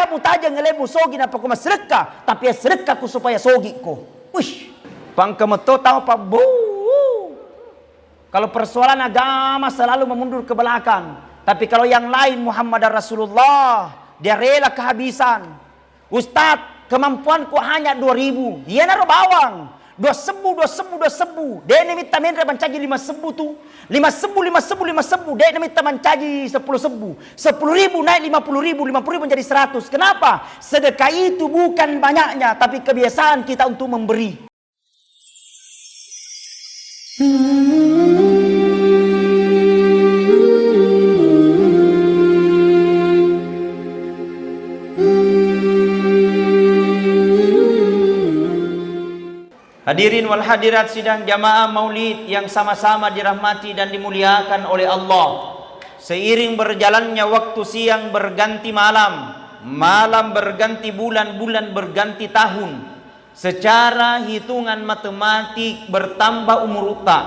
kamu taja ngelebu sogi na pakuma sedekah, tapi ya sedekahku supaya sogi ko. Wish, pangkemeto tahu pak bu. Kalau persoalan agama selalu memundur ke belakang, tapi kalau yang lain Muhammad Rasulullah, dia rela kehabisan. Ustadz, kemampuanku hanya 2.000, dia naruh bawang. 2 sebu. Dia ini minta mendra mencaji 5 sebu tu. 5 sebu. Dia ini minta mencaji 10 sebu. 10.000 naik 50.000. 50.000 menjadi 100. Kenapa? Sedekah itu bukan banyaknya, tapi kebiasaan kita untuk memberi. Hadirin wal hadirat sidang jamaah maulid yang sama-sama dirahmati dan dimuliakan oleh Allah. Seiring berjalannya waktu, siang berganti malam, malam berganti bulan, bulan berganti tahun. Secara hitungan matematik bertambah umur kita,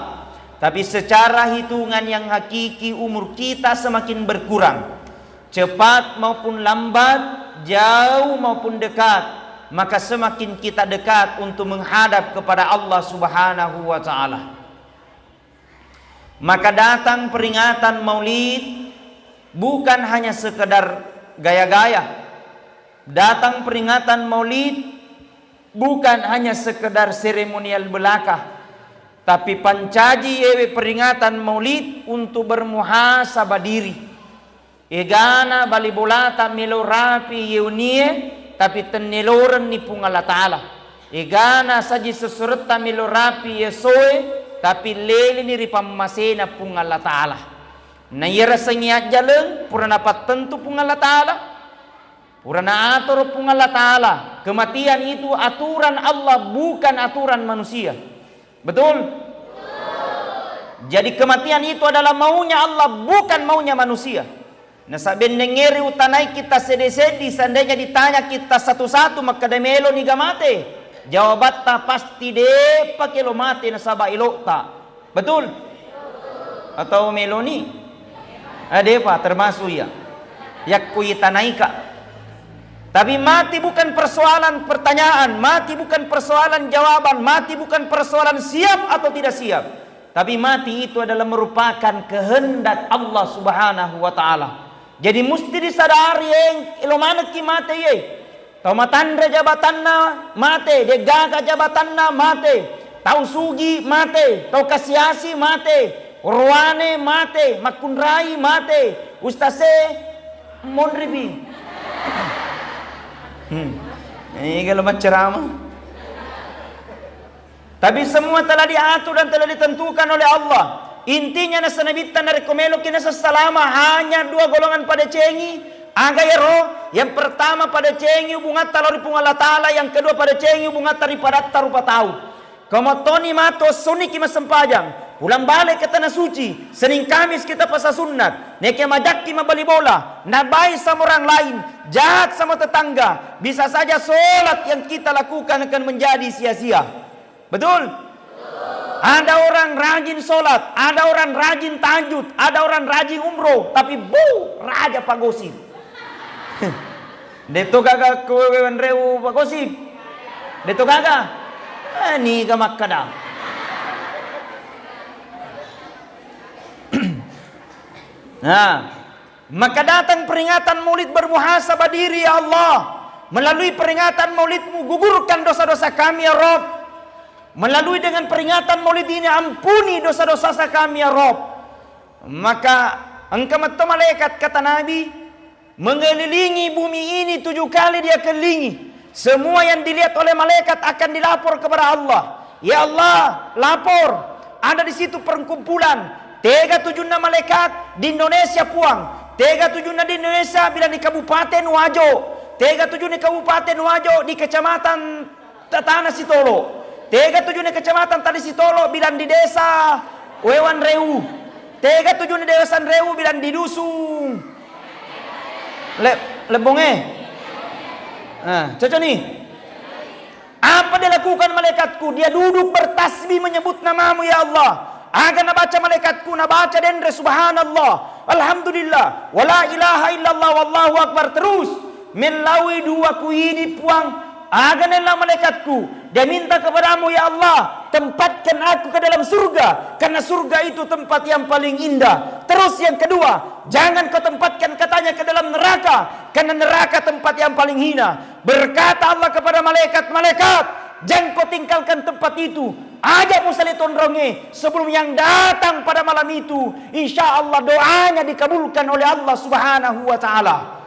tapi secara hitungan yang hakiki umur kita semakin berkurang. Cepat maupun lambat, jauh maupun dekat, maka semakin kita dekat untuk menghadap kepada Allah Subhanahu wa ta'ala. Maka datang peringatan maulid bukan hanya sekedar gaya-gaya. Datang peringatan maulid bukan hanya sekedar seremonial belaka, tapi pancaji ewe peringatan maulid untuk bermuhasabah diri. Egana balibolata melorapi yeunie, tapi teniloran ni pung Allah Ta'ala. Igana saji sesurta milorapi yesoe, tapi lele ni ripamasena pung Allah Ta'ala. Na ira sangiat jalan, pura dapat tentu pung Allah Ta'ala. Pura na atur pung Allah Ta'ala. Kematian itu aturan Allah, bukan aturan manusia. Betul? Jadi kematian itu adalah maunya Allah, bukan maunya manusia. Nah saben nengeri utanai kita sedi-sedi, seandainya ditanya kita satu-satu maka demelo ni gamate. Jawabat ta pasti de pakai lo mate na saba ilo ta. Betul? Atau meloni? Ade pa termasuk ya. Yak kui tanai ka. Tapi mati bukan persoalan pertanyaan, mati bukan persoalan jawaban, mati bukan persoalan siap atau tidak siap. Tapi mati itu adalah merupakan kehendak Allah Subhanahu wa ta'ala. Jadi mesti disadari yang ilomana ki mate ye. Tau matandra jabatanna mate, degaga jabatanna mate, tau sugi mate, tau kasiasi mate, urwane mate, makunrai mate, ustase monribi. Ini kalau ceramah. Tapi semua telah diatur dan telah ditentukan oleh Allah. Intinya nasa nabitan na rekomelo kinasa salama hanya 2 golongan pada cengi. Aga yero, yang pertama pada cengi hubungan talori pung Allah Ta'ala, yang kedua pada cengi hubungan taripada tarupa tahu. Komotoni mato suni kima sempajang. Pulang balik ke tanah suci. Senin Kamis kita pasal sunat. Neke majak kima bali bola. Nabai sama orang lain. Jahat sama tetangga. Bisa saja sholat yang kita lakukan akan menjadi sia-sia. Betul? Ada orang rajin sholat, ada orang rajin tahajud, ada orang rajin umroh, tapi raja pagosip. Deto kagak kewewen reu pagosip. Deto kagak. Ni gamak kada. Nah, maka datang peringatan maulid bermuhasabah diri ya Allah. Melalui peringatan maulidmu gugurkan dosa-dosa kami ya Rabb. Melalui dengan peringatan maulid ini ampuni dosa-dosa kami ya Rabb. Maka engkau mata malaikat kata Nabi mengelilingi bumi ini 7 kali dia kelilingi. Semua yang dilihat oleh malaikat akan dilapor kepada Allah. Ya Allah, lapor. Ada di situ perkumpulan 37 malaikat di Indonesia puang. 37 di Indonesia bila di Kabupaten Wajo. 37 di Kabupaten Wajo di Kecamatan Tanah Sitolo. 37 di Kecamatan Tali Sitolo bilang di desa Wewan Reu. 37 di desa Reu bilang di Dusung Lebonge. Nah, cocok nih. Apa dilakukan malaikatku? Dia duduk bertasbih menyebut namamu ya Allah. Agar nabaca malaikatku, nabaca dendre subhanallah, alhamdulillah, wala ilaha illallah, wallahu akbar terus. melalui dua ku ini puang. Aganlah malaikatku, dia minta kepadamu ya Allah, tempatkan aku ke dalam surga, karena surga itu tempat yang paling indah. Terus yang kedua, jangan kau tempatkan katanya ke dalam neraka, karena neraka tempat yang paling hina. Berkata Allah kepada malaikat-malaikat, jangan kau tinggalkan tempat itu. Ajak musalitun ronge sebelum yang datang pada malam itu, insya Allah doanya dikabulkan oleh Allah Subhanahu wa Ta'ala.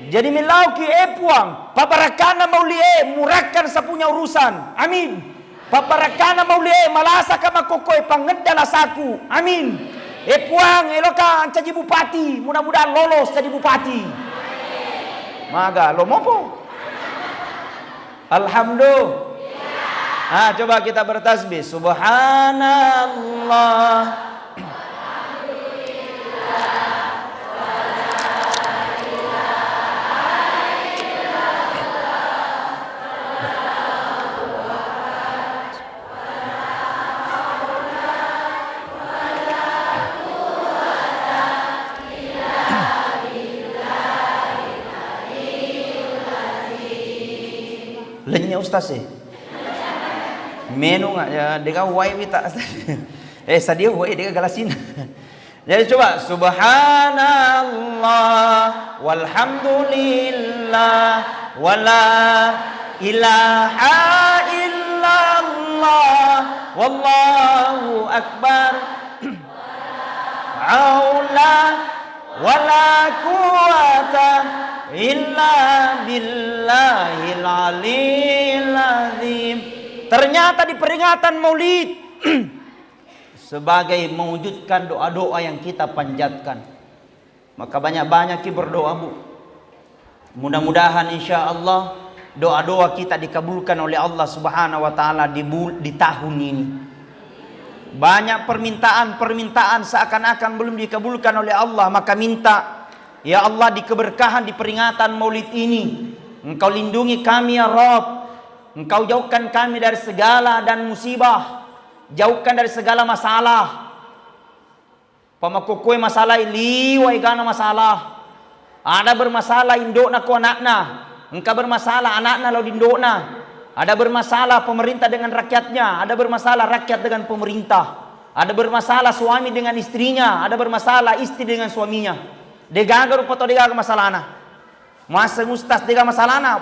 Jadi milauki puang, paparakana maulie murahkan sapunya urusan. Amin. Paparakana maulie malasa kama kokoy pangedala saku. Amin. Puang eloka jadi bupati, mudah-mudahan lolos jadi bupati. Maga lo mopo. Alhamdulillah. Coba kita bertasbih. Subhanallah. Lenya ustaz menu nggak ya deka wai wita sadia wai deka galasin. Jadi coba subhanallah walhamdulillah wala ilaha illallah wallahu akbar aula wala quwata illa billahil aliyil azim. Ternyata di peringatan Maulid sebagai mewujudkan doa-doa yang kita panjatkan, maka banyak-banyak berdoa Bu. Mudah-mudahan insya Allah doa-doa kita dikabulkan oleh Allah Subhanahu wa Ta'ala di tahun ini. Banyak permintaan seakan-akan belum dikabulkan oleh Allah, maka minta ya Allah di keberkahan di peringatan Maulid ini, Engkau lindungi kami ya Rabb. Engkau jauhkan kami dari segala dan musibah, jauhkan dari segala masalah. Pamakukui masalah liwai gana masalah. Ada bermasalah indokna ku anakna, engkau bermasalah anakna lo indokna. Ada bermasalah pemerintah dengan rakyatnya, ada bermasalah rakyat dengan pemerintah. Ada bermasalah suami dengan istrinya, ada bermasalah istri dengan suaminya. Degaga rupato degaga masalahna. Masa mustas degaga masalahna,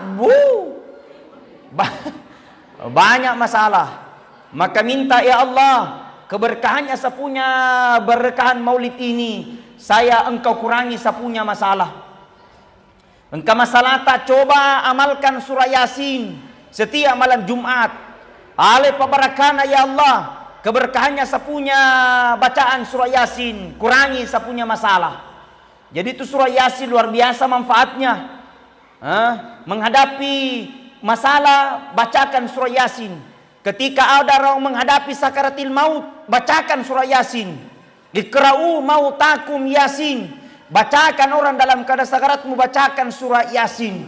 banyak masalah. Maka minta ya Allah keberkahannya sapunya berkahan Maulid ini, saya engkau kurangi sapunya masalah. Engkau masalah tak coba amalkan surah Yasin setiap malam Jumat. Ale pabarakana ya Allah keberkahannya sapunya bacaan surah Yasin, kurangi sapunya masalah. Jadi itu surah Yasin luar biasa manfaatnya. Menghadapi masalah bacakan surah Yasin. Ketika ada orang menghadapi sakaratil maut, bacakan surah Yasin. Iqra'u mautakum Yasin. Bacakan orang dalam keadaan sakaratmu, bacakan surah Yasin.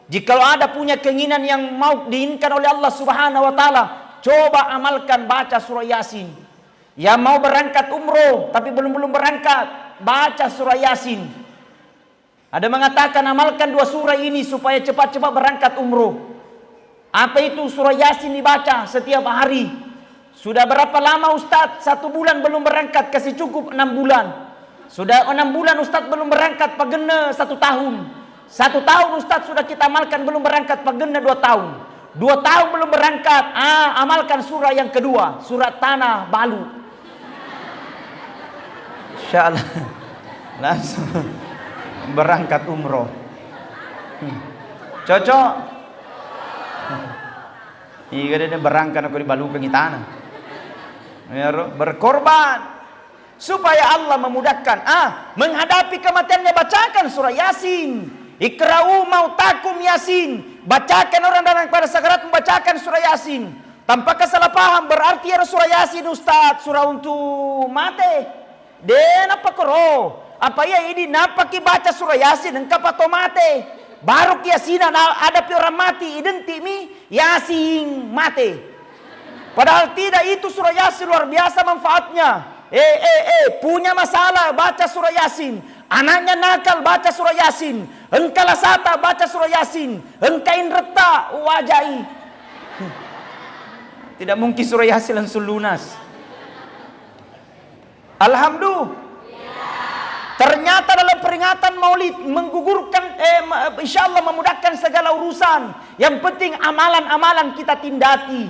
Jika ada punya keinginan yang mau diinginkan oleh Allah Subhanahu wa Ta'ala, coba amalkan baca surah Yasin. Yang mau berangkat umroh tapi belum berangkat, baca surah Yasin. Ada mengatakan amalkan 2 surah ini supaya cepat-cepat berangkat umroh. Apa itu surah Yasin dibaca setiap hari? Sudah berapa lama Ustadz? 1 bulan belum berangkat, kasih cukup 6 bulan. Sudah 6 bulan Ustadz belum berangkat, pagena 1 tahun. 1 tahun Ustadz sudah kita amalkan belum berangkat, pagena 2 tahun. 2 tahun belum berangkat, amalkan surah yang kedua, surat Tanah Balu. Insyaallah langsung berangkat umroh. Cocok? Iya dia berangkat aku di Balu ke tanah. Berkorban supaya Allah memudahkan. Menghadapi kematiannya bacakan surah Yasin. Iqra'u mautakum Yasin. Bacakan orang dalam pada sakarat membacakan surah Yasin. Tanpa kesalah paham berarti ada surah Yasin Ustaz, surah untuk mate. Den apa koro? Apa ya ini napa ki baca surah Yasin engkau pato mate. Baru Yasinan ada orang mati identik mi Yasin mate. Padahal tidak, itu surah Yasin luar biasa manfaatnya. Punya masalah baca surah Yasin. Anaknya nakal baca surah Yasin. Engkala sata baca surah Yasin, engkain reta wajai. Tidak mungkin surah Yasin langsung lunas. Alhamdulillah. Ternyata dalam peringatan Maulid menggugurkan, insya Allah memudahkan segala urusan. Yang penting amalan-amalan kita tindaki.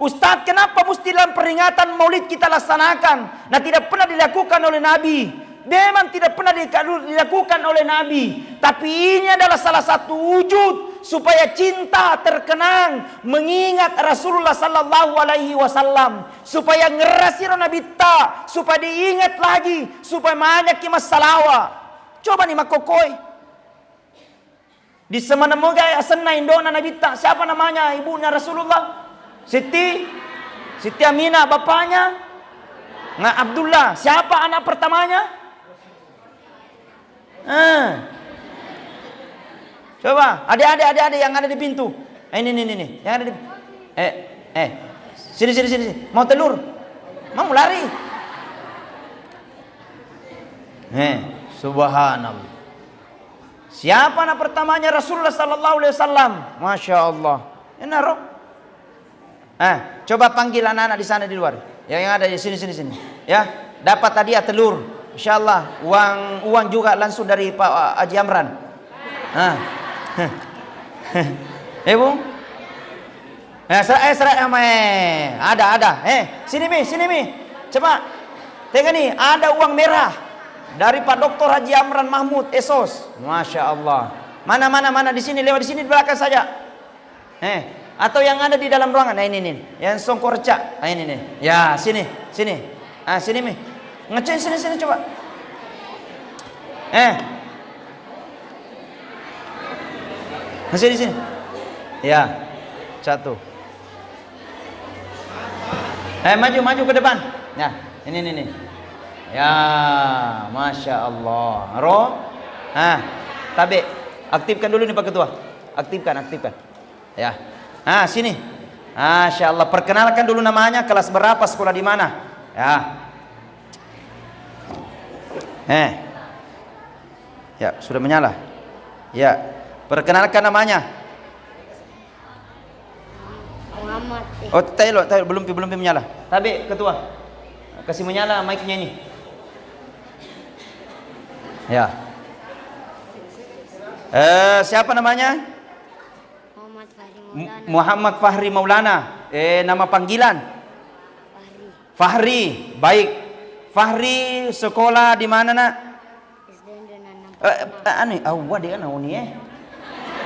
Ustadz, kenapa mesti dalam peringatan Maulid kita laksanakan? Nah, tidak pernah dilakukan oleh Nabi. Memang tidak pernah dilakukan oleh Nabi. Tapi ini adalah salah satu wujud supaya cinta terkenang mengingat Rasulullah sallallahu alaihi wasallam, supaya ngerasi Nabi ta, supaya diingat lagi, supaya banyak kimas salawa. Coba nih makokoi di semana moga asana indona Nabi ta, siapa namanya ibunya Rasulullah? Siti Aminah, bapaknya Nga Abdullah. Siapa anak pertamanya? Coba, adik-adik yang ada di pintu. Ini, yang ada di. Sini. Mau telur? Mau lari? Subhanallah. Siapa anak pertamanya Rasulullah sallallahu alaihi wasallam? Masya Allah. Enaro. Coba panggil anak-anak di sana di luar. Yang ada di sini. Ya, dapat tadi ya telur. Insyaallah uang juga langsung dari Pak Haji Amran. Bu? Ada. Sini Mi. Coba. Tengok nih, ada uang merah dari Pak Dr. Haji Amran Mahmud Esos. Masya Allah. Mana di sini, lewat di sini di belakang saja. Atau yang ada di dalam ruangan. Nah ini. Yang songkorca. Ini nih. Ya, sini. Sini Mi. Ngecek sini coba. Masih di sini. Ya. Satu. Maju ke depan. Ya, ini. Ya, Masya Allah. Tabe. Aktifkan dulu nih Pak Ketua. Aktifkan. Ya. Sini. Masya Allah. Perkenalkan dulu namanya, kelas berapa, sekolah di mana. Ya. Ya, sudah menyala. Ya, perkenalkan namanya. Muhammad. Oh, tayo belum menyala. Tabi, ketua. Kasih menyala mic-nya ini. Ya. Siapa namanya? Muhammad Fahri Maulana. Nama panggilan? Fahri. Baik. Fahri sekolah di mana nak? Awak dia nak ni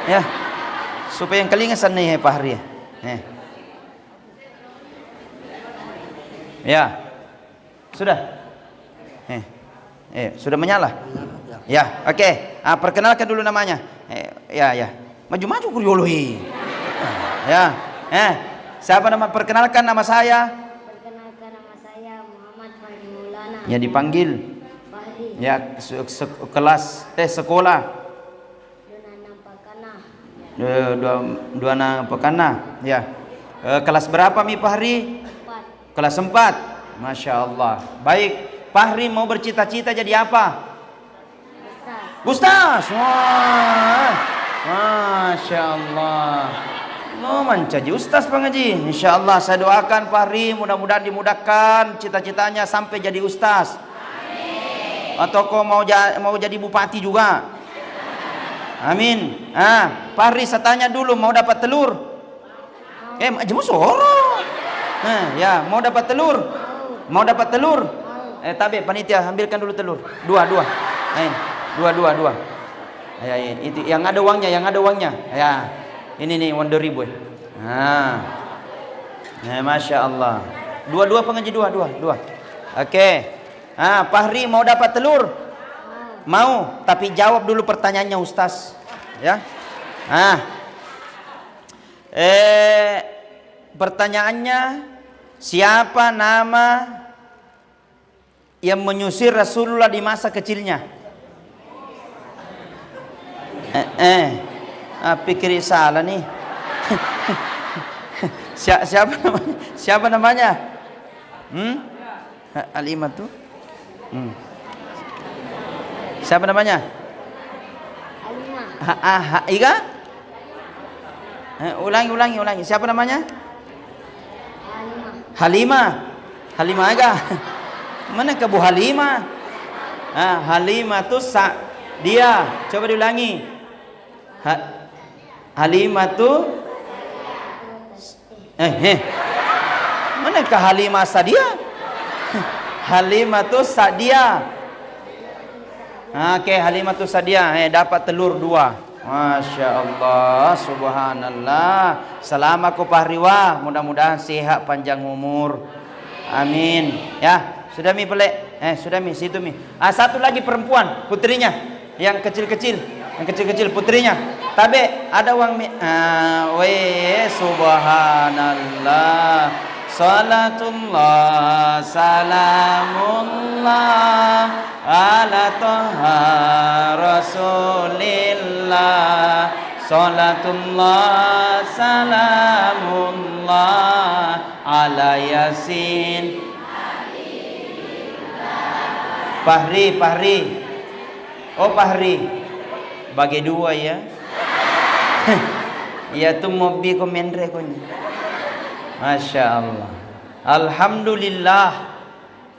ya. Supaya yang kelingasan nih Fahri. Ya. Sudah. Sudah menyala. Ya, oke. Perkenalkan dulu namanya. Ya. Maju kuriologi. Ya. Siapa nama? Perkenalkan nama saya. Ya dipanggil. Ya kelas sekolah. Dua Pekana. Ya. Kelas berapa Mi Fahri? 4. Kelas 4. Masya Allah. Baik. Fahri mau bercita-cita jadi apa? Ustaz. Wah. Masya Allah. Mau mencaji Ustaz pengaji. Insya Allah saya doakan Fahri mudah-mudahan dimudahkan cita-citanya sampai jadi Ustaz. Amin. Atau kau mau jadi bupati juga. Amin. Fahri saya tanya dulu, mau dapat telur? Jemu soro. Ya, mau dapat telur? Mau dapat telur? Tabe panitia ambilkan dulu telur. Dua. Dua. Ya, itu yang ada uangnya. Ya. Ini nih Wonder Ribu. Masya Allah. Dua pengaji dua. Oke. Fahri mau dapat telur? Mau, tapi jawab dulu pertanyaannya Ustaz. Ya. Pertanyaannya, siapa nama yang menyusir Rasulullah di masa kecilnya? Pikir salah nih. Siapa namanya? Alimah tuh. Iga? Ulangi. Siapa namanya? Halimah. Halimah Aga. Mana ke Bu Halimah? Halimah tuh dia. Coba diulangi. Halimah tuh mana ke Halimah Sadia? Halimah tuh Sadia. Oke, Halimah tuh Sadia. Dapat telur 2. Masya Allah, subhanallah. Selama ku pahriwah, mudah-mudahan sehat panjang umur. Amin. Ya, sudah mi pelek. Sudah mi, situ mi. Satu lagi perempuan, putrinya. Yang kecil-kecil putrinya. Tabe ada uang mi. Subhanallah. Salatullah salamullah ala toha rasulillah. Salatullah salamullah ala yasin. Pahri. Oh Pahri. Bagi 2 ya. Ya tu mobi komendre konya. Masya Allah. Alhamdulillah.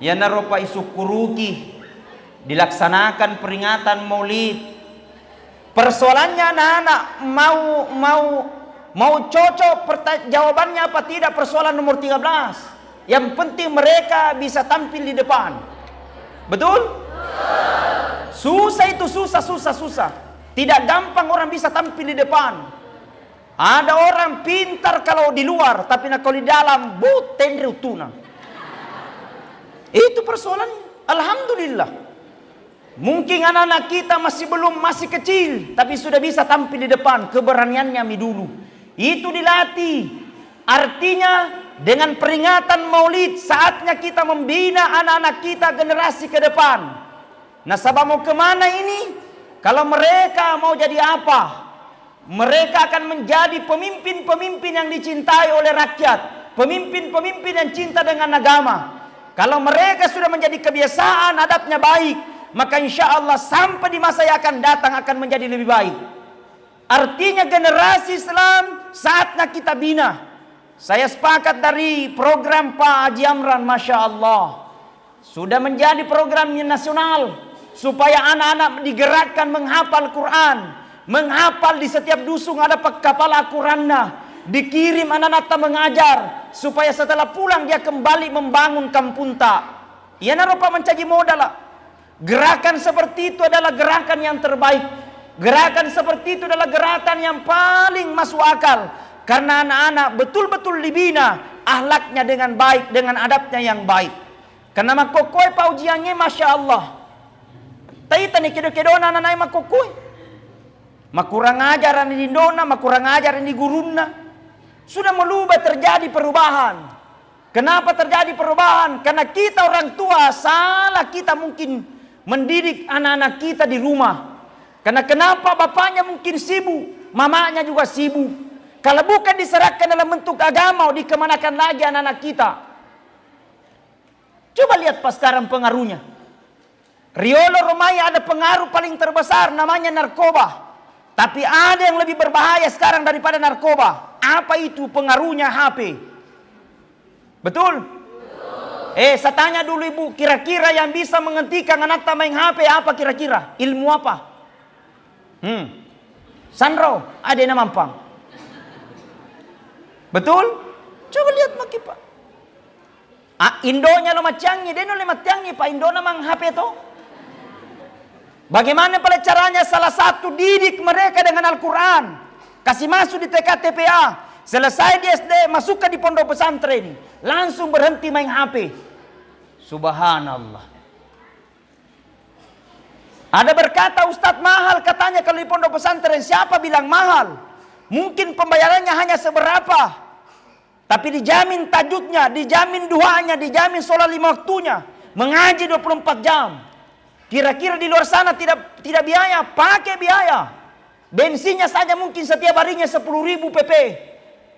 Ya naropa isukuruki. Dilaksanakan peringatan Maulid. Persoalannya anak-anak mau cocok jawabannya apa tidak, persoalan nomor 13. Yang penting mereka bisa tampil di depan. Betul? Susah itu, susah. Tidak gampang orang bisa tampil di depan. Ada orang pintar kalau di luar, tapi kalau di dalam tendre utuna. Itu persoalannya. Alhamdulillah. Mungkin anak-anak kita masih kecil, tapi sudah bisa tampil di depan. Keberaniannya dulu. Itu dilatih. Artinya dengan peringatan Maulid, saatnya kita membina anak-anak kita generasi ke depan. Nah, sabab mau kemana ini? Kalau mereka mau jadi apa? Mereka akan menjadi pemimpin-pemimpin yang dicintai oleh rakyat. Pemimpin-pemimpin yang cinta dengan agama. Kalau mereka sudah menjadi kebiasaan, adabnya baik, maka insya Allah sampai di masa yang akan datang akan menjadi lebih baik. Artinya generasi Islam saatnya kita bina. Saya sepakat dari program Pak Haji Amran, Masya Allah. Sudah menjadi programnya nasional. Supaya anak-anak digerakkan menghafal Quran. Menghafal di setiap dusun ada kepala Qurannya. Dikirim anak-anak mengajar. Supaya setelah pulang dia kembali membangun kampung tak. Ya naropa mencari modal. Gerakan seperti itu adalah gerakan yang terbaik. Gerakan seperti itu adalah gerakan yang paling masuk akal. Karena anak-anak betul-betul dibina ahlaknya dengan baik, dengan adabnya yang baik. Karena makokoi paujiannya Masya Allah. Taita ni kedo-kedona anak-anak makokoi. Makurang ajaran di dona, makurang ajaran di guruna. Sudah melubah terjadi perubahan. Kenapa terjadi perubahan? Karena kita orang tua salah kita mungkin mendidik anak-anak kita di rumah. Karena kenapa bapaknya mungkin sibuk, mamanya juga sibuk. Kalau bukan diserahkan dalam bentuk agama, dikemanakan lagi anak-anak kita? Coba lihat pas sekarang pengaruhnya. Riolo Romaya ada pengaruh paling terbesar namanya narkoba. Tapi ada yang lebih berbahaya sekarang daripada narkoba. Apa itu pengaruhnya? HP. Betul? Saya tanya dulu ibu, kira-kira yang bisa menghentikan anak main HP apa kira-kira? Ilmu apa? Sandro, ada yang mampang. Betul? Coba lihat maki pak. Indonya lo macangnya, dia no le macangnya pak Indo namang HP to. Bagaimana pala caranya? Salah satu didik mereka dengan Al-Quran. Kasih masuk di TK TPA. Selesai di SD, masukkan di pondok pesantren. Langsung berhenti main HP. Subhanallah. Ada berkata Ustadz mahal katanya kalau di pondok pesantren. Siapa bilang mahal? Mungkin pembayarannya hanya seberapa. Tapi dijamin tajudnya, dijamin duanya, dijamin sholat 5 waktunya. Mengaji 24 jam. Kira-kira di luar sana tidak biaya, pakai biaya. Bensinnya saja mungkin setiap harinya 10.000 PP.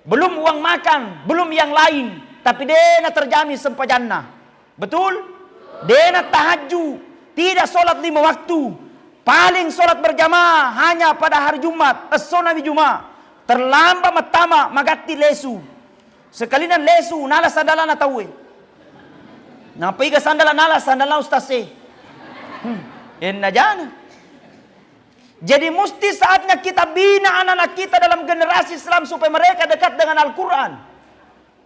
Belum uang makan, belum yang lain. Tapi dena terjamin sempajana. Betul? Dena tahajud, tidak sholat 5 waktu. Paling sholat berjamaah hanya pada hari Jumat, nabi Jumat. Terlambat matama magati lesu. Sekalian lesu nala sandalan atawe. Napaiga sandalan ustase. Enna jana. Jadi mesti saatnya kita bina anak-anak kita dalam generasi Islam supaya mereka dekat dengan Al-Quran.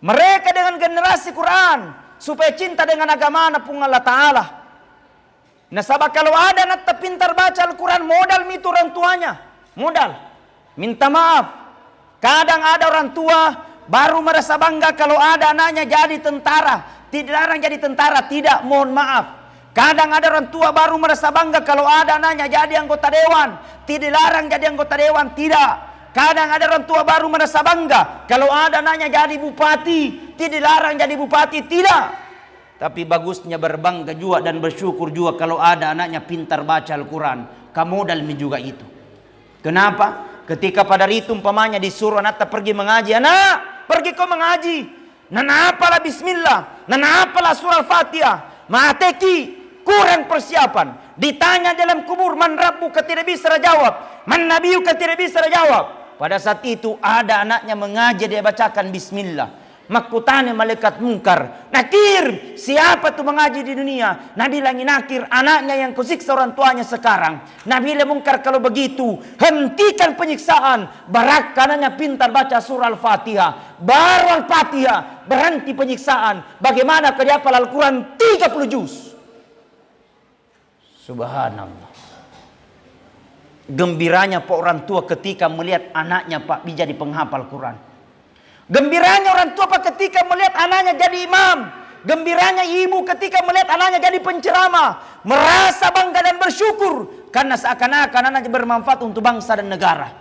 Mereka dengan generasi Quran supaya cinta dengan agama pun Allah Ta'ala. Nah sabab kalau ada anak terpintar baca Al-Quran, modal itu orang tuanya. Modal. Minta maaf. Kadang ada orang tua baru merasa bangga kalau ada anaknya jadi tentara. Tidak larang jadi tentara, tidak, mohon maaf. Kadang ada orang tua baru merasa bangga kalau ada anaknya jadi anggota dewan. Tidak larang jadi anggota dewan, tidak. Kadang ada orang tua baru merasa bangga kalau ada anaknya jadi bupati. Tidak larang jadi bupati, tidak. Tapi bagusnya berbangga juga dan bersyukur juga kalau ada anaknya pintar baca Al-Quran. Kamu dalmi juga itu. Kenapa? Ketika pada itu umpamanya disuruh anak pergi mengaji. Anak, pergi kau mengaji. Nanapalah bismillah. Nanapalah surah Al-Fatihah. Mateki, kurang persiapan. Ditanya dalam kubur, man rabbuka tidak bisa jawab. Man nabiyuka tidak bisa jawab. Pada saat itu ada anaknya mengaji, dia bacakan bismillah. Makutane malaikat mungkar. Nakir, siapa tuh mengaji di dunia? Nabi bilang nakir, anaknya yang kusiksa orang tuanya sekarang. Nabi bilang mungkar kalau begitu, hentikan penyiksaan. Barakananya pintar baca surah Al-Fatihah. Baru Al-Fatihah, berhenti penyiksaan. Bagaimana kalau dia hafal Al-Quran 30 juz? Subhanallah. Gembiranya pak orang tua ketika melihat anaknya pak menjadi penghafal Quran. Gembiranya orang tua pak ketika melihat anaknya jadi imam. Gembiranya ibu ketika melihat anaknya jadi penceramah. Merasa bangga dan bersyukur karena seakan-akan anaknya bermanfaat untuk bangsa dan negara.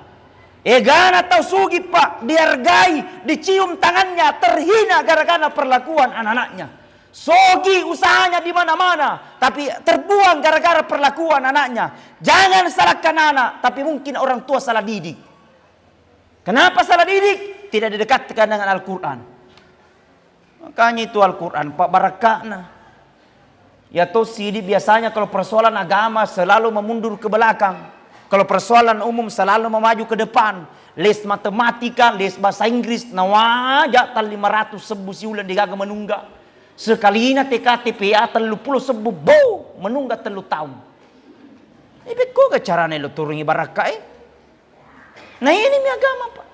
Egan atau sugi pak, dihargai, dicium tangannya, terhina gara-gara perlakuan anak-anaknya. Sogi usahanya di mana-mana, tapi terbuang gara-gara perlakuan anaknya. Jangan salahkan anak, tapi mungkin orang tua salah didik. Kenapa salah didik? Tidak didekatkan dengan Al-Quran. Makanya itu Al-Quran, Pak Barakahna. Ya toh sidi biasanya kalau persoalan agama selalu memundur ke belakang. Kalau persoalan umum selalu memaju ke depan. Les matematika, les bahasa Inggris, nawajak tal 500 sebu siulan digaga menunggak. Sekalinya TKTPA telu puluh sebu bo menunggak telu tahun. Ibe kok caranya lo turungi barakah Nah ini mi agama Pak.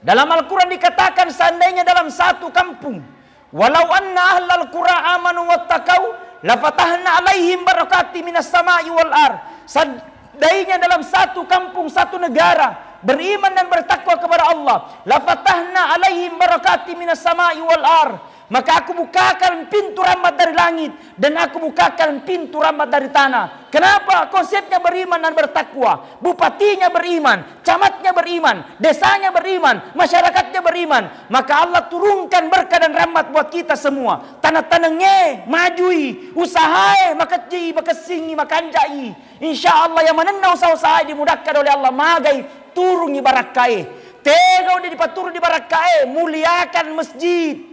Dalam Al-Quran dikatakan seandainya dalam satu kampung, walau anna ahlal qura amanu wattaqau lafatahna alaihim barakati minas sama'i wal ar. Seandainya dalam satu kampung, satu negara beriman dan bertakwa kepada Allah, lafatahna alaihim barakati minas sama'i wal ar. Maka aku bukakan pintu rahmat dari langit dan aku bukakan pintu rahmat dari tanah. Kenapa? Konsepnya beriman dan bertakwa. Bupatinya beriman, camatnya beriman, desanya beriman, masyarakatnya beriman. Maka Allah turunkan berkah dan rahmat buat kita semua. Tanah-tanahnya majui, usahai, makatji, makasingi, makanjai. Insya Allah yang menenau usaha-usaha dimudahkan oleh Allah. Magai turungi barakai. Tegau dia dipaturun di barakai. Muliakan masjid.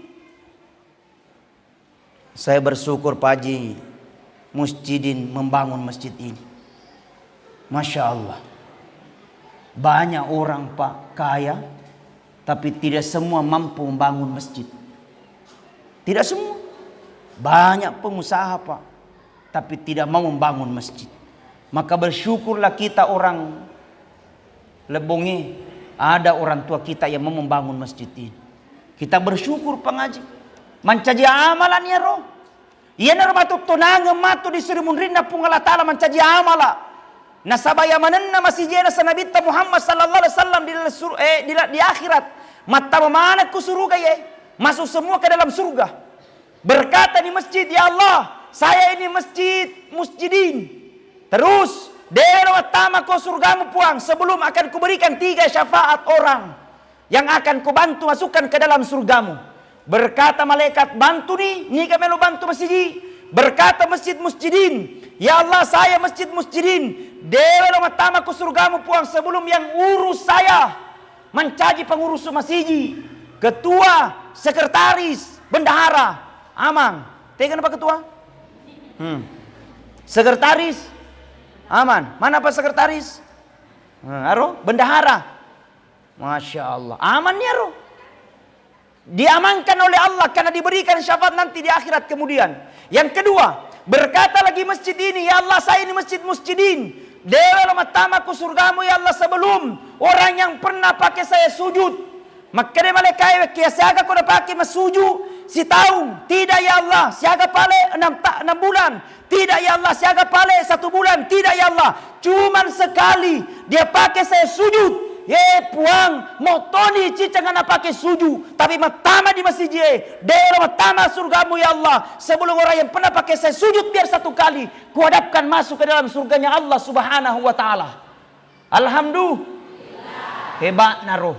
Saya bersyukur Pak Haji Musjidin membangun masjid ini. Masya Allah. Banyak orang Pak kaya, tapi tidak semua mampu membangun masjid. Tidak semua. Banyak pengusaha Pak, tapi tidak mau membangun masjid. Maka bersyukurlah kita orang Lebongi, ada orang tua kita yang mau membangun masjid ini. Kita bersyukur Pak Haji. Mancaji amalan ya roh. Iya na matu tunanga matu disuruh munrinna pung Allah Ta'ala mancaji amala. Nasabaya manenna masijena sanabita Muhammad sallallahu alaihi wasallam di akhirat. Mata mana ku surga ye. Masuk semua ke dalam surga. Berkata di masjid, ya Allah, saya ini musjidin. Terus Dero atama ko surgamu puang sebelum akan kuberikan 3 syafaat orang yang akan kubantu masukkan ke dalam surgamu. Berkata malaikat, bantu nih kami lo bantu masjid. Berkata masjid musjidin, ya Allah saya masjid musjidin. Dewa matama ku surgamu puang sebelum yang urus saya mencaji pengurus masjid, ketua, sekretaris, bendahara, amang. Tegan apa ketua? Sekretaris, Aman. Mana Pak Sekretaris? Aro, bendahara. Masya Allah. Aman ya Aro. Diamankan oleh Allah karena diberikan syafaat nanti di akhirat kemudian. Yang kedua, berkata lagi masjid ini, ya Allah saya ini masjid musjidin. Dewa lamatama ku surgamu ya Allah sebelum orang yang pernah pakai saya sujud. Maka dia malaikat kia siaga kau pakai masuju si tahun. Tidak ya Allah, siaga pale 6 bulan. Tidak ya Allah, siaga pale 1 bulan. Tidak ya Allah, cuman sekali dia pakai saya sujud. Ye puang motoni cicangan pakai suju tapi matama di masjid ye daerah matama surgamu ya Allah sebelum orang yang pernah pakai saya sujud biar 1 kali kuhadapkan masuk ke dalam surganya Allah subhanahu wa ta'ala. Alhamdulillah. Hebat naruh.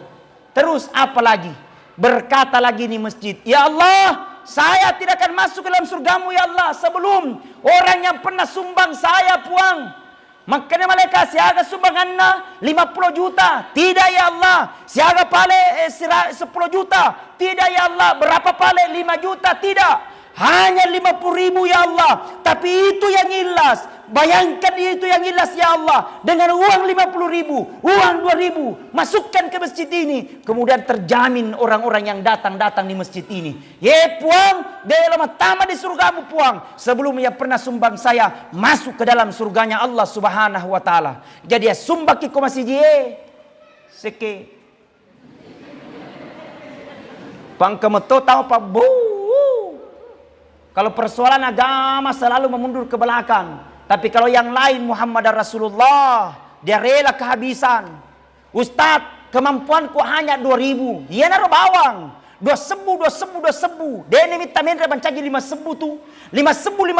Terus apa lagi? Berkata lagi nih masjid, ya Allah saya tidak akan masuk ke dalam surgamu ya Allah sebelum orang yang pernah sumbang saya puang. Makanya malaikat siaga sumbanganna 50 juta. Tidak ya Allah. Siaga pale 10 juta. Tidak ya Allah. Berapa pale 5 juta? Tidak. Hanya 50.000 ya Allah. Tapi itu yang ikhlas. Bayangkan itu yang ikhlas ya Allah. Dengan uang 50.000, uang 2.000, masukkan ke masjid ini. Kemudian terjamin orang-orang yang datang-datang di masjid ini. Ye puang, dalam tama di surgamu puang. Sebelumnya pernah sumbang saya masuk ke dalam surganya Allah subhanahu wa ta'ala. Jadi ya sumbang ki ko masjid ye. Seke. Pangkemeto tahu pak bu. Kalau persoalan agama selalu memundur ke belakang. Tapi kalau yang lain Muhammad Rasulullah, dia rela kehabisan. Ustadz, kemampuanku hanya 2.000. Ia naruh bawang. 2 sebu. Dia ini minta menra mencaji 5 sebu tu. 5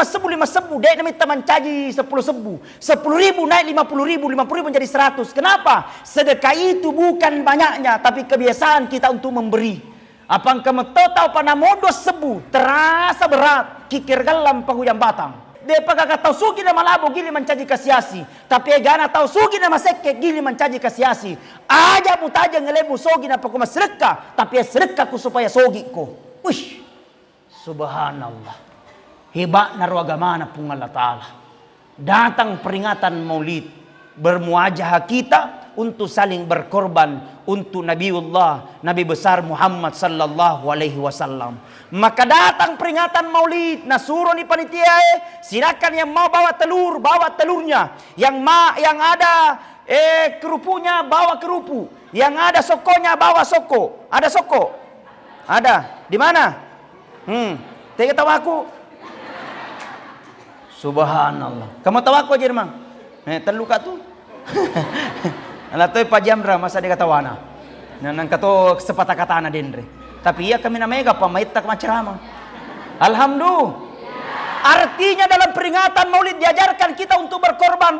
sebu. Dia ini minta mencaji 10 sebu. 10.000 naik 50.000. 50.000 menjadi 100. Kenapa? Sedekah itu bukan banyaknya, tapi kebiasaan kita untuk memberi. Apang kamu tahu pada modus sebu terasa berat kikir galam paguyang batang. Dia pagka tahu sugi na malabo gili mencaji kasiasi. Tapi gana tahu sugi na maseke gili mencaji kasiasi. Aja mutaja ngelebu sogi na paku masredekah. Tapi sedekah ku supaya sogi ko. Uish. Subhanallah. Hebat na agama na pung Allah Ta'ala. Datang peringatan Maulid. Bermuajah kita untuk saling berkorban untuk Nabiullah, Nabi besar Muhammad sallallahu alaihi wasallam. Maka datang peringatan Maulid, nasuruh ni panitia, silakan yang mau bawa telur, bawa telurnya. Yang ada kerupuknya bawa kerupuk. Yang ada sokonya bawa soko. Ada soko? Ada. Di mana? Tega tahu aku. Subhanallah. Kamu tahu aku aja, Mang? Terluka tuh. Alah toy pajamra masa dia kata wana. Nang kato sepatah kata ana dendre. Tapi iya kami namanya pamait tak macam. Alhamdulillah. Artinya dalam peringatan Maulid diajarkan kita untuk berkorban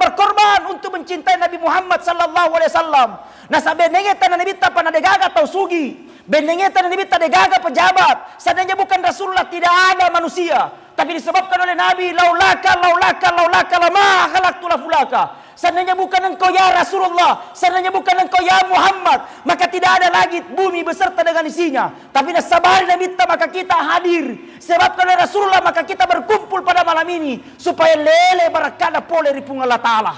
untuk mencintai Nabi Muhammad sallallahu alaihi wasallam. Nah sabe nengetan Nabi ta panadegaga tau sugi. Benengetan Nabi ta degaga pejabat. Seandainya bukan Rasulullah tidak ada manusia. Tapi disebabkan oleh Nabi laulaka lama khalaqtu lafulaka. Seandainya bukan engkau ya Rasulullah, seandainya bukan engkau ya Muhammad, maka tidak ada lagi bumi beserta dengan isinya. Tapi nasabari dan minta maka kita hadir. Sebabkan oleh Rasulullah maka kita berkumpul pada malam ini supaya lele barakada pole ripung Allah Ta'ala.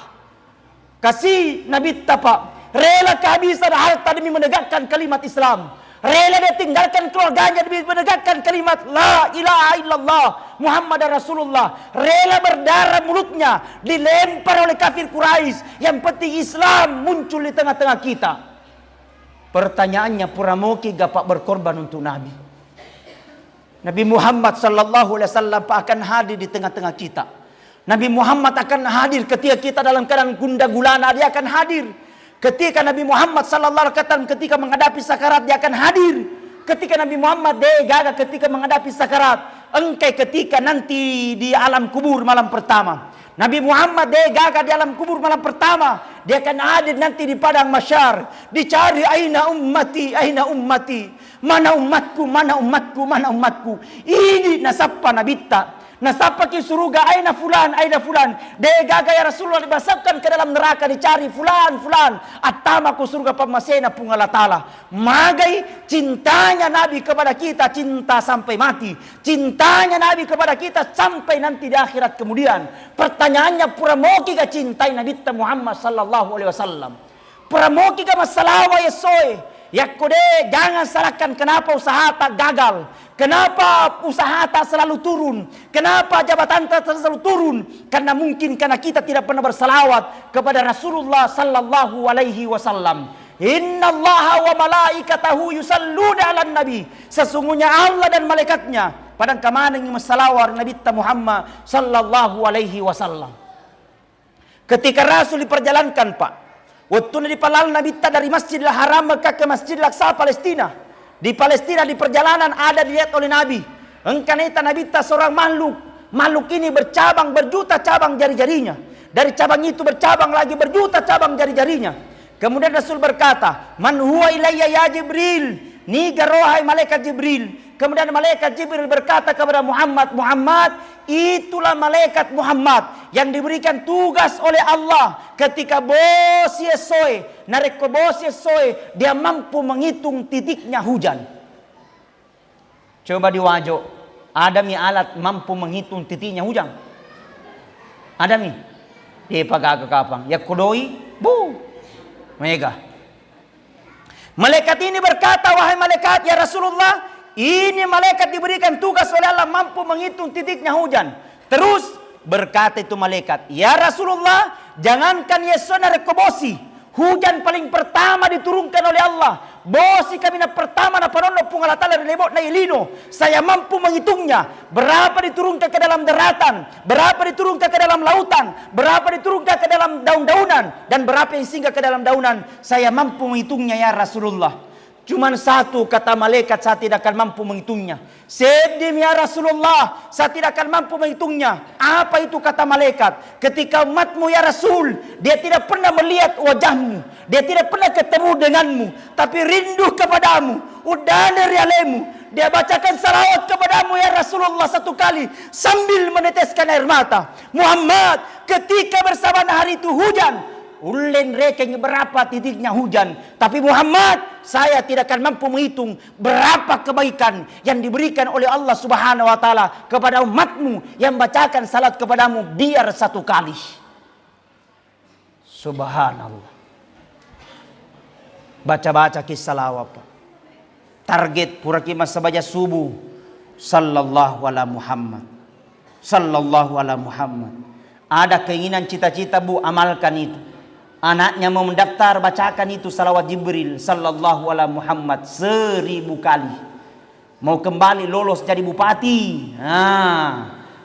Kasih Nabi Tapa rela kehabisan harta demi menegakkan kalimat Islam. Rela dia tinggalkan keluarganya demi menegakkan kalimat La ilaha illallah Muhammad Rasulullah. Rela berdarah mulutnya dilempar oleh kafir Quraisy. Yang penting Islam muncul di tengah-tengah kita. Pertanyaannya puramoki gapak berkorban untuk Nabi. Nabi Muhammad sallallahu alaihi wasallam akan hadir di tengah-tengah kita. Nabi Muhammad akan hadir ketika kita dalam keadaan gundah gulana, dia akan hadir. Ketika Nabi Muhammad sallallahu alaihi wasallam ketika menghadapi sakarat dia akan hadir. Ketika Nabi Muhammad gagal ketika menghadapi sakarat, engkai ketika nanti di alam kubur malam pertama. Nabi Muhammad gagal di alam kubur malam pertama, dia akan hadir nanti di padang mahsyar. Dicari aina ummati, mana umatku. Ini nasabpa Nabi ta. Nasapa ki suruga, aina fulan, aina fulan. De gaga ya Rasulullah dibasapkan ke dalam neraka, dicari fulan, fulan. Atama ku surga pamasena pungala ta'ala. Magai cintanya Nabi kepada kita, cinta sampai mati. Cintanya Nabi kepada kita sampai nanti di akhirat kemudian. Pertanyaannya, puramoki ka cintai Nabi Muhammad sallallahu alaihi wasallam. Puramoki ka masalawa yesoy. Yakude, jangan salahkan kenapa usaha tak gagal. Kenapa usaha tak selalu turun. Kenapa jabatan tak selalu turun. Karena mungkin karena kita tidak pernah bersalawat kepada Rasulullah sallallahu alaihi wasallam. Innallaha wa malaikatahu yusalluna 'alan nabi. Sesungguhnya Allah dan malaikatnya padang kamana yang masalawat Nabi Muhammad sallallahu alaihi wasallam. Ketika Rasul diperjalankan, Pak, waktu dipalal Nabi dari Masjidil Haram Mekah ke Masjidil Aqsa Palestina. Di Palestina di perjalanan ada dilihat oleh Nabi. Engkanita Nabi seorang makhluk. Makhluk ini bercabang, berjuta cabang jari-jarinya. Dari cabang itu bercabang lagi berjuta cabang jari-jarinya. Kemudian Rasul berkata, "Man huwa ilayya ya Jibril?" Ni garohai malaikat Jibril. Kemudian malaikat Jibril berkata kepada Muhammad, "Muhammad, itulah malaikat Muhammad yang diberikan tugas oleh Allah ketika bos yesoy, narik ke bos yesoy, dia mampu menghitung titiknya hujan." Coba diwajo, ada mi alat mampu menghitung titiknya hujan? Ada mi? Dia pakai kapang, ya kodoi, bu, mega. Malaikat ini berkata, "Wahai malaikat, ya Rasulullah, ini malaikat diberikan tugas oleh Allah mampu menghitung titiknya hujan." Terus berkata itu malaikat, "Ya Rasulullah, jangankan yesona rekobosi, hujan paling pertama diturunkan oleh Allah. Bosi kami na pertama na parono pungalatala relebot na ilino. Saya mampu menghitungnya. Berapa diturunkan ke dalam daratan, berapa diturunkan ke dalam lautan, berapa diturunkan ke dalam daun-daunan, dan berapa yang singgah ke dalam daunan. Saya mampu menghitungnya ya Rasulullah." Cuman satu kata malaikat, "Saya tidak akan mampu menghitungnya." "Sedim ya Rasulullah, saya tidak akan mampu menghitungnya." Apa itu kata malaikat? "Ketika umatmu ya Rasul, dia tidak pernah melihat wajahmu, dia tidak pernah ketemu denganmu, tapi rindu kepadamu, udane rialemu. Dia bacakan salawat kepadamu ya Rasulullah satu kali sambil meneteskan air mata. Muhammad, ketika bersamaan hari itu hujan, ulen rekeng berapa titiknya hujan. Tapi Muhammad, saya tidak akan mampu menghitung berapa kebaikan yang diberikan oleh Allah Subhanahu wa taala kepada umatmu yang bacakan salat kepadamu biar satu kali." Subhanallah. Baca-baca kisah salawat. Target pura kimas sabaja subuh. Sallallahu ala Muhammad. Sallallahu ala Muhammad. Ada keinginan cita-cita bu, amalkan itu. Anaknya mau mendaftar, bacakan itu salawat Jibril sallallahu ala Muhammad 1000 kali. Mau kembali lolos jadi bupati,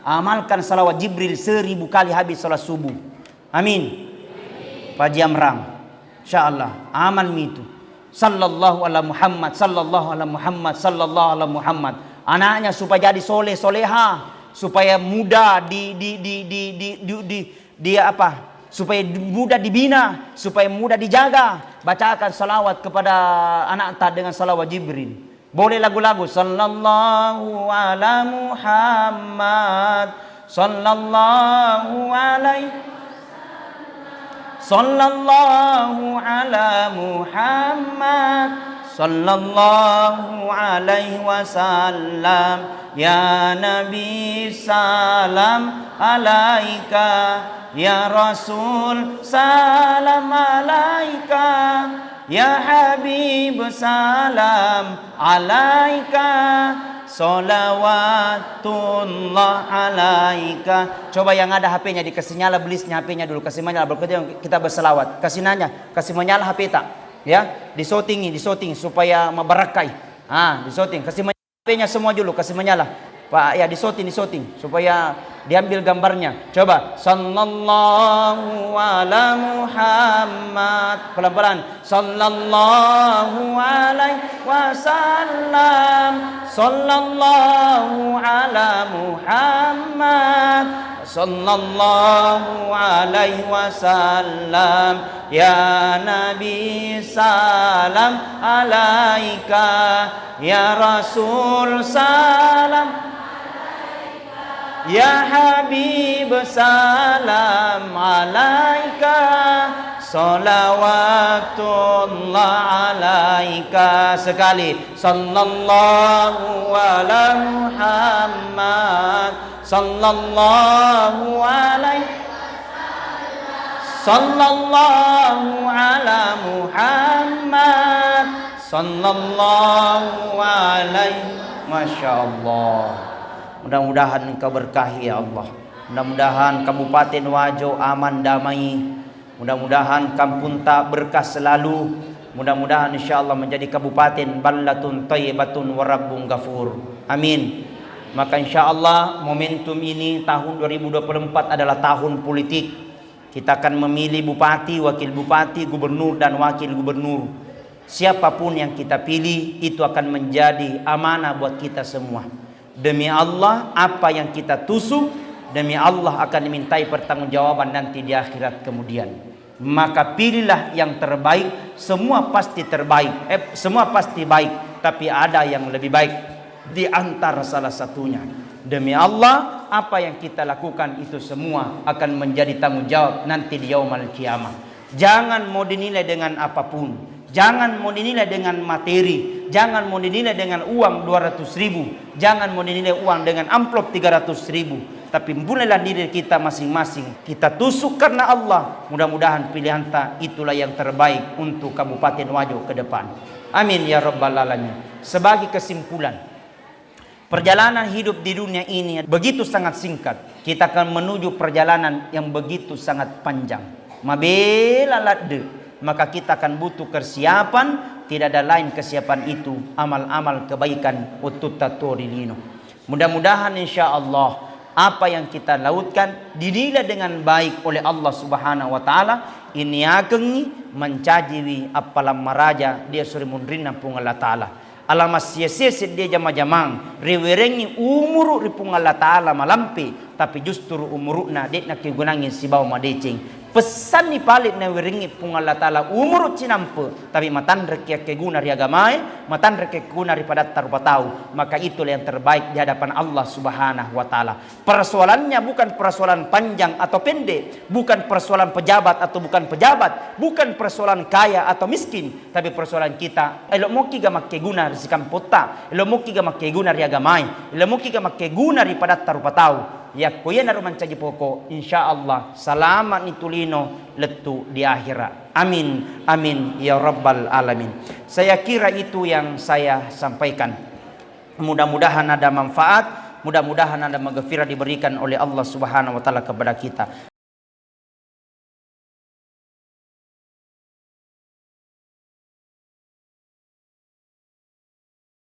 amalkan salawat Jibril 1000 kali habis salat subuh. Amin. Pak Jamrang, insyaallah amal itu. Sallallahu ala Muhammad, sallallahu ala Muhammad, sallallahu ala Muhammad. Anaknya supaya jadi soleh soleha, supaya mudah supaya mudah dibina, supaya mudah dijaga. Bacakan salawat kepada anak tak dengan salawat Jibril. Boleh lagu-lagu sallallahu ala Muhammad, sallallahu alaihi, sallallahu ala Muhammad, sallallahu alaihi wasallam. Ya Nabi salam alaika, ya Rasul salam alaika, ya Habib salam alaika, salawatullah alaika. Coba yang ada HP-nya dikasih nyala, belisnya HP-nya dulu, kasih menyala, berikutnya kita berselawat. Kasih nanya, kasih menyala HP tak? Ya, disoting supaya memberakai. Disoting, kasih menyala HP-nya semua dulu, kasih menyala. Pak, ya disoting supaya diambil gambarnya. Coba sallallahu ala Muhammad, pelan-pelan. Sallallahu alaihi wasallam, sallallahu ala Muhammad, sallallahu alaihi wasallam. Ya Nabi salam alaika, ya Rasul salam Ya Habib salam alaika, salawatullah alaika. Sekali, sallallahu ala Muhammad, sallallahu alaihi, sallallahu ala Muhammad, sallallahu alaihi. Masya Allah. Mudah-mudahan engkau berkahi ya Allah. Mudah-mudahan Kabupaten Wajo aman damai. Mudah-mudahan Kampung Tak berkah selalu. Mudah-mudahan insyaallah menjadi kabupaten ballatun thayyibatun wa rabbun ghafur. Amin. Maka insyaallah momentum ini tahun 2024 adalah tahun politik. Kita akan memilih bupati, wakil bupati, gubernur dan wakil gubernur. Siapapun yang kita pilih itu akan menjadi amanah buat kita semua. Demi Allah, apa yang kita tusuk, demi Allah akan dimintai pertanggungjawaban nanti di akhirat kemudian. Maka pilihlah yang terbaik. Semua pasti terbaik, semua pasti baik, tapi ada yang lebih baik di antara salah satunya. Demi Allah, apa yang kita lakukan itu semua akan menjadi tanggung jawab nanti di yaumul kiamah. Jangan mau dinilai dengan apapun. Jangan mau dinilai dengan materi. Jangan mau dinilai dengan uang 200.000. Jangan mau dinilai uang dengan amplop 300.000. Tapi mulailah diri kita masing-masing. Kita tusuk karena Allah. Mudah-mudahan pilihan itulah yang terbaik untuk Kabupaten Wajo ke depan. Amin ya rabbal alamin. Sebagai kesimpulan, perjalanan hidup di dunia ini begitu sangat singkat. Kita akan menuju perjalanan yang begitu sangat panjang. Mabela ladde. Maka kita akan butuh kesiapan. Tidak ada lain kesiapan itu amal-amal kebaikan ututatorilino. Mudah-mudahan insya Allah apa yang kita lautkan dinilai dengan baik oleh Allah Subhanahu wa taala. Ini akan mencajiwi apalam maraja dia suri mundrina pung Allah taala. Alamas siesit dia jama-jamang rewerengi umuru ripung Allah taala malampi, tapi justru umuruna dek nak gunangin si bawa madecing. Pesan ni palit na wiringi pung Allah taala umur cinampe, tapi matan rek guna ri agamai, matan rek guna ri pada tarbatau. Maka itulah yang terbaik di hadapan Allah Subhanahu wa taala. Persoalannya bukan persoalan panjang atau pendek, bukan persoalan pejabat atau bukan pejabat, bukan persoalan kaya atau miskin, tapi persoalan kita elok mo kiga makke guna ri sikampota, elok mo kiga makke guna ri agamai, elok mo kiga makke guna ri pada tarbatau. Ya kuya na ruman caji poko insyaallah selamat nitulino letu di akhirat. Amin amin ya rabbal alamin. Saya kira itu yang saya sampaikan. Mudah-mudahan ada manfaat, mudah-mudahan ada maghfirah diberikan oleh Allah Subhanahu wa taala kepada kita.